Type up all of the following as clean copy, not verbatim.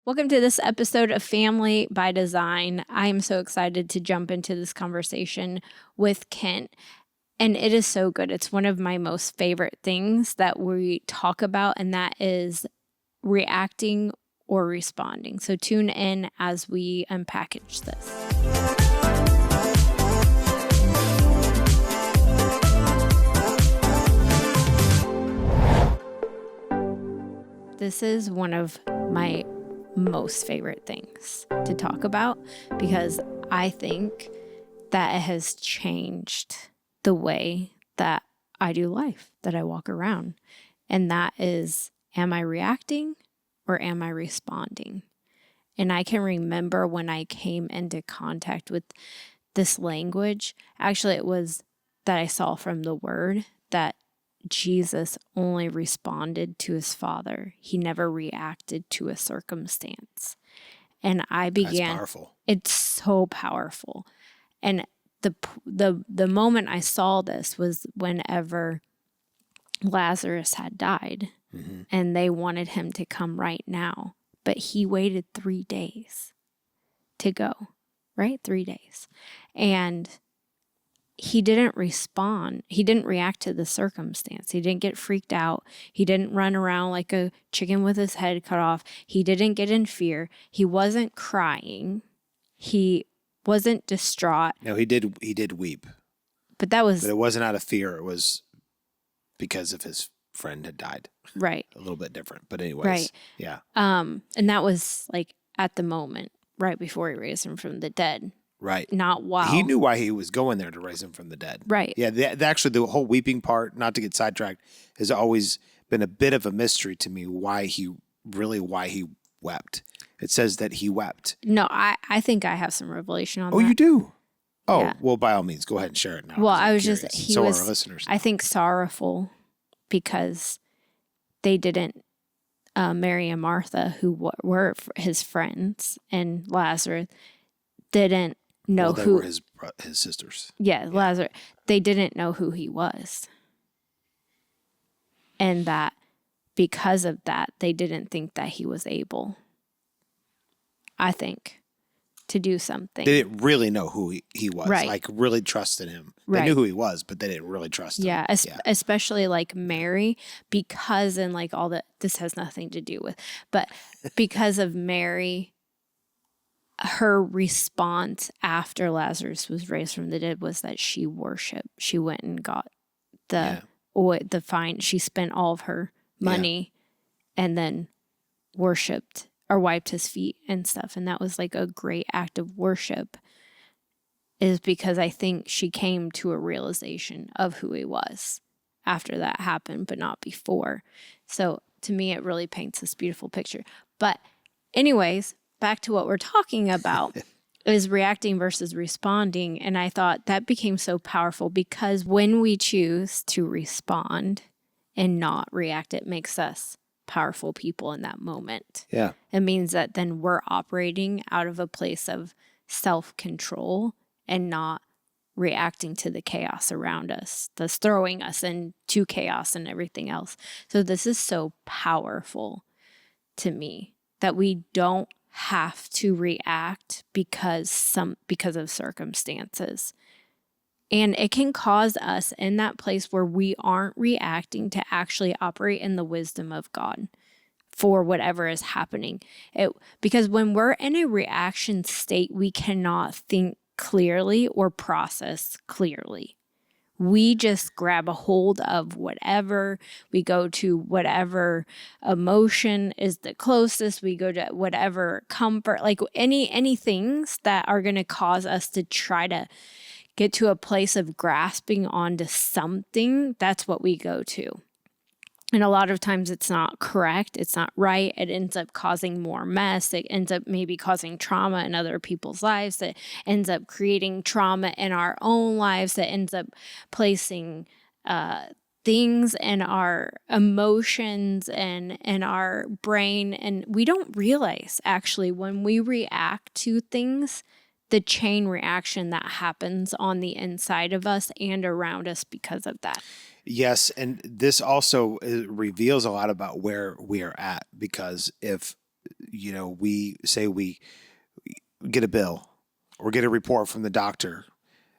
Welcome to this episode of Family by Design. I am so excited to jump into this conversation with Kent. And it is so good. It's one of my most favorite things that we talk about, and that is reacting or responding. So tune in as we unpackage this. This is one of my most favorite things to talk about because I think that it has changed the way that I do life, that I walk around. And that is, am I reacting or am I responding? And I can remember when I came into contact with this language, actually it was that I saw from the word that Jesus only responded to his Father. He never reacted to a circumstance. And I began. That's powerful. It's so powerful. And the moment I saw this was whenever Lazarus had died, and they wanted him to come right now, but he waited 3 days to go, right? 3 days. And he didn't respond. He didn't react to the circumstance. He didn't get freaked out. He didn't run around like a chicken with his head cut off. He didn't get in fear. He wasn't crying. He wasn't distraught. No, he did weep. But it wasn't out of fear. It was because of his friend had died. Right. A little bit different. But anyways. Right. Yeah. And that was like at the moment, right before he raised him from the dead. Right. Not while. He knew why he was going there to raise him from the dead. Right. Yeah. Actually, the whole weeping part, not to get sidetracked, has always been a bit of a mystery to me why he wept. It says that he wept. No, I think I have some revelation on that. Oh, you do? Oh, Yeah. Well, by all means, go ahead and share it now. Well, I was curious. just, he so was, are our listeners. I think, sorrowful because they didn't, Mary and Martha, who were his friends, and Lazarus didn't know they who. were his sisters. Yeah, Lazarus. They didn't know who he was. And that because of that, they didn't think that he was able, I think, to do something. They didn't really know who he was. Right. Like really trusted him. They Right. knew who he was, but they didn't really trust him. Yeah, especially like Mary, because and like all that, this has nothing to do with, but because of Mary, her response after Lazarus was raised from the dead was that she worshiped. She went and got the fine. She spent all of her money and then worshiped or wiped his feet and stuff. And that was like a great act of worship, is because I think she came to a realization of who he was after that happened, but not before. So to me, it really paints this beautiful picture. But anyways, back to what we're talking about is reacting versus responding. And I thought that became so powerful because when we choose to respond and not react, it makes us powerful people in that moment. Yeah. It means that then we're operating out of a place of self-control and not reacting to the chaos around us that's throwing us into chaos and everything else. So this is so powerful to me that we don't have to react because of circumstances. And it can cause us in that place where we aren't reacting to actually operate in the wisdom of God for whatever is happening. Because when we're in a reaction state, we cannot think clearly or process clearly. We just grab a hold of whatever, we go to whatever emotion is the closest, we go to whatever comfort, like any things that are going to cause us to try to get to a place of grasping onto something. That's what we go to. And a lot of times it's not correct. It's not right. It ends up causing more mess. It ends up maybe causing trauma in other people's lives. It ends up creating trauma in our own lives. It ends up placing things in our emotions and in our brain. And we don't realize actually when we react to things, the chain reaction that happens on the inside of us and around us because of that. Yes, and this also reveals a lot about where we are at, because if we say we get a bill or get a report from the doctor,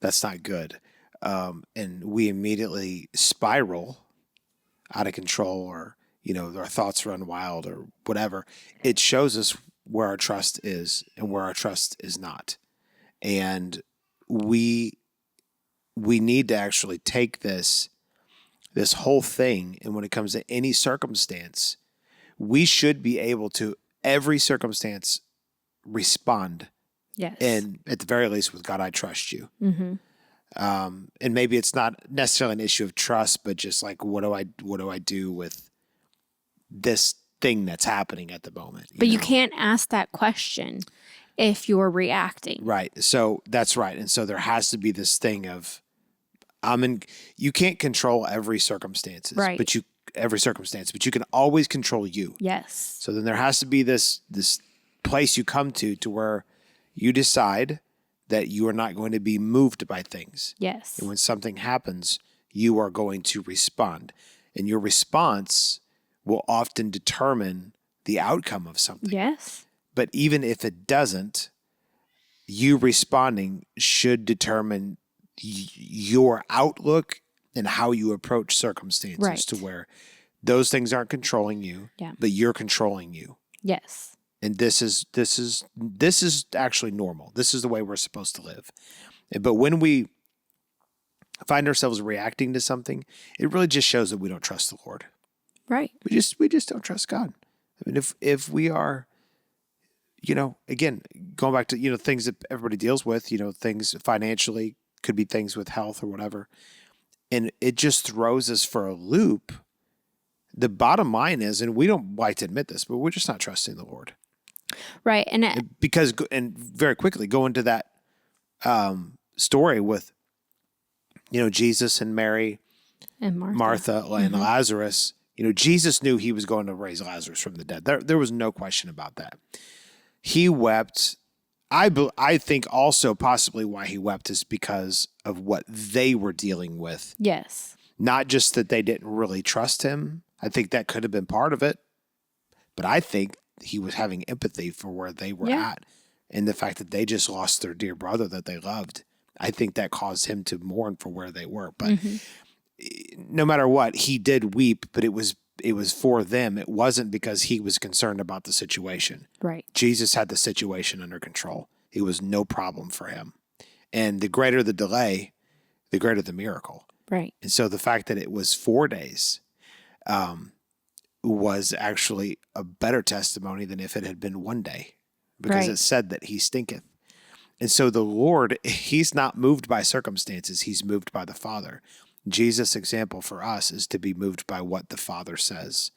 that's not good. And we immediately spiral out of control, or, our thoughts run wild or whatever. It shows us where our trust is and where our trust is not. And we need to actually take this whole thing, and when it comes to any circumstance, we should be able to, every circumstance, respond. Yes. And at the very least, with God, I trust you. Mm-hmm. And maybe it's not necessarily an issue of trust, but just like, what do I do with this thing that's happening at the moment? But you can't ask that question if you're reacting. Right. So that's right. And so there has to be this thing of, you can't control every circumstance, right? But you can always control you. Yes. So then there has to be this place you come to where you decide that you are not going to be moved by things. Yes. And when something happens, you are going to respond. And your response will often determine the outcome of something. Yes. But even if it doesn't, you responding should determine your outlook and how you approach circumstances, right, to where those things aren't controlling you, yeah, but you're controlling you. Yes. And this is actually normal. This is the way we're supposed to live. But when we find ourselves reacting to something, it really just shows that we don't trust the Lord. Right. We just don't trust God. I mean, if we are, again, going back to, things that everybody deals with, things financially, could be things with health or whatever, and it just throws us for a loop. The bottom line is, and we don't like to admit this, but we're just not trusting the Lord. Right. And very quickly go into that story with, Jesus and Mary and Martha and Lazarus. Jesus knew he was going to raise Lazarus from the dead. There was no question about that. He wept. I think also possibly why he wept is because of what they were dealing with. Yes. Not just that they didn't really trust him. I think that could have been part of it. But I think he was having empathy for where they were at, and the fact that they just lost their dear brother that they loved. I think that caused him to mourn for where they were. But no matter what, he did weep, but it was for them. It wasn't because he was concerned about the situation. Right. Jesus had the situation under control. It was no problem for him. And the greater the delay, the greater the miracle. Right. And so the fact that it was 4 days was actually a better testimony than if it had been 1 day, because it said that he stinketh. And so the Lord, he's not moved by circumstances. He's moved by the Father. Jesus' example for us is to be moved by what the Father says,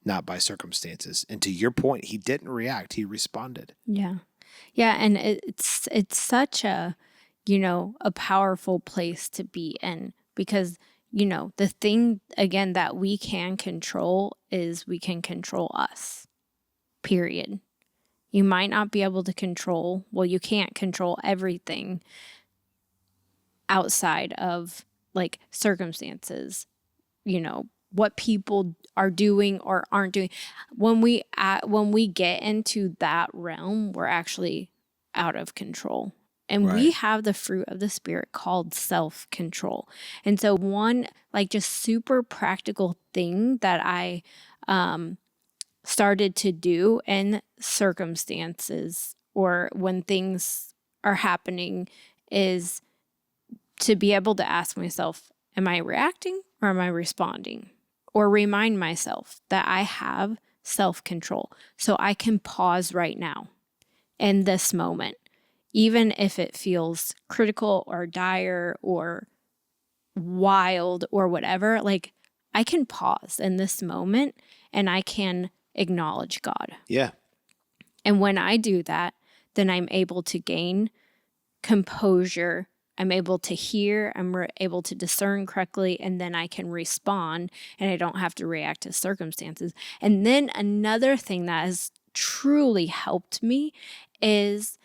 not by circumstances. And to your point, he didn't react. He responded. Yeah. Yeah. And it's such a powerful place to be in, because, the thing, again, that we can control is we can control us, period. You might not be able to control, you can't control everything outside of like circumstances, what people are doing or aren't doing. When we get into that realm, we're actually out of control. And we have the fruit of the Spirit called self-control. And so one just super practical thing that I started to do in circumstances or when things are happening is to be able to ask myself, am I reacting or am I responding? Or remind myself that I have self-control. So I can pause right now in this moment, even if it feels critical or dire or wild or whatever. I can pause in this moment and I can acknowledge God. Yeah. And when I do that, then I'm able to gain composure. I'm able to hear, I'm able to discern correctly, and then I can respond and I don't have to react to circumstances. And then another thing that has truly helped me is,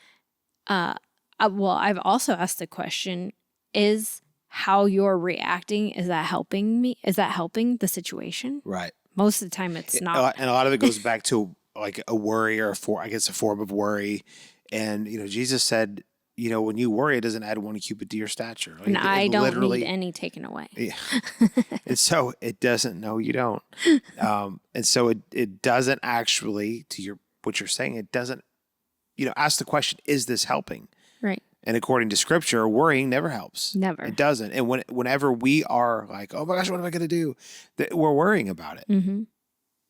I've also asked the question, is how you're reacting, is that helping me? Is that helping the situation? Right. Most of the time it's not. And a lot of it goes back to like a worry or a form of worry. And, Jesus said, when you worry, it doesn't add 1 cubit to your stature. Like, And I don't literally need any taken away. Yeah. And so it doesn't, no, you don't. And so it doesn't actually, what you're saying, it doesn't, ask the question, is this helping? Right. And according to scripture, worrying never helps. Never. It doesn't. And whenever we are like, oh my gosh, what am I going to do? We're worrying about it. Mm-hmm.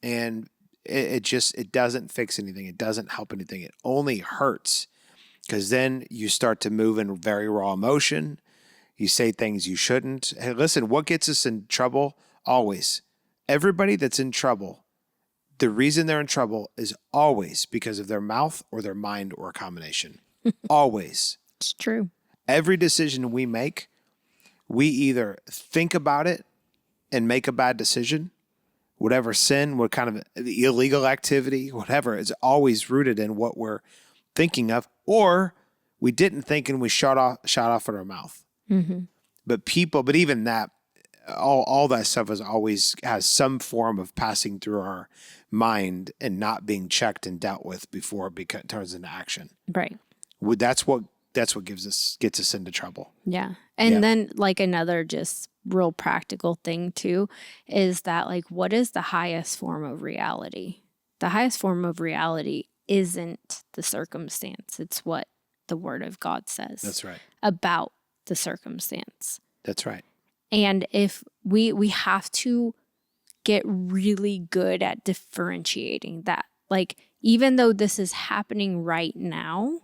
And it doesn't fix anything. It doesn't help anything. It only hurts, because then you start to move in very raw emotion. You say things you shouldn't. Hey, listen, what gets us in trouble? Always. Everybody that's in trouble, the reason they're in trouble is always because of their mouth or their mind or a combination. Always. It's true. Every decision we make, we either think about it and make a bad decision, whatever sin, what kind of illegal activity, whatever, is always rooted in what we're thinking of, or we didn't think and we shot off at our mouth. Mm-hmm. But even that, all that stuff has some form of passing through our mind and not being checked and dealt with before it turns into action. Right. That's what gets us into trouble. Yeah. And then like another just real practical thing too is that, like, what is the highest form of reality? The highest form of reality isn't the circumstance. It's what the Word of God says. That's right. About the circumstance. That's right. And if we have to get really good at differentiating that. Like, even though this is happening right now,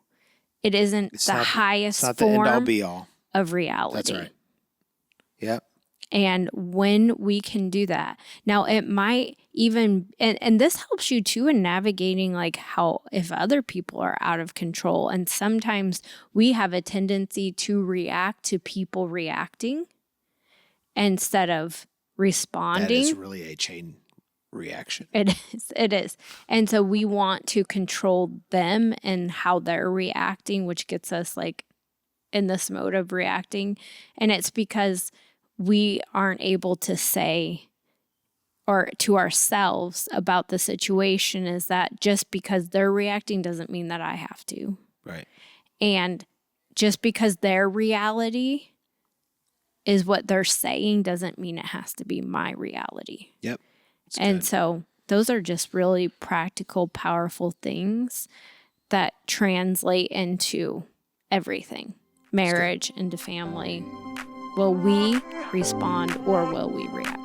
it isn't the highest it's not the form end all be all of reality. That's right. Yep. And when we can do that, now it might even, and this helps you too in navigating like how, if other people are out of control, and sometimes we have a tendency to react to people reacting instead of responding. That is really a chain reaction. It is. And so we want to control them and how they're reacting, which gets us like in this mode of reacting. And it's because we aren't able to say or to ourselves about the situation is that just because they're reacting doesn't mean that I have to. Right. And just because their reality is what they're saying doesn't mean it has to be my reality. Yep. And so those are just really practical, powerful things that translate into everything, marriage, into family. Will we respond or will we react?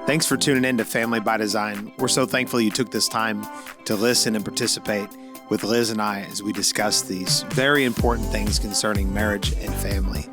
Thanks for tuning in to Family by Design. We're so thankful you took this time to listen and participate with Liz and I as we discuss these very important things concerning marriage and family.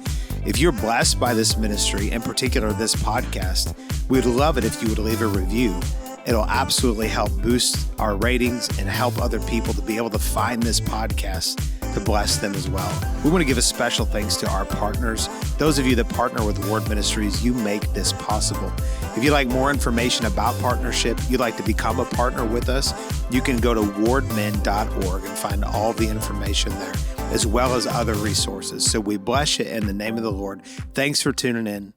If you're blessed by this ministry, in particular this podcast, we'd love it if you would leave a review. It'll absolutely help boost our ratings and help other people to be able to find this podcast to bless them as well. We want to give a special thanks to our partners. Those of you that partner with Ward Ministries, you make this possible. If you'd like more information about partnership, you'd like to become a partner with us, you can go to wardmen.org and find all the information there, as well as other resources. So we bless you in the name of the Lord. Thanks for tuning in.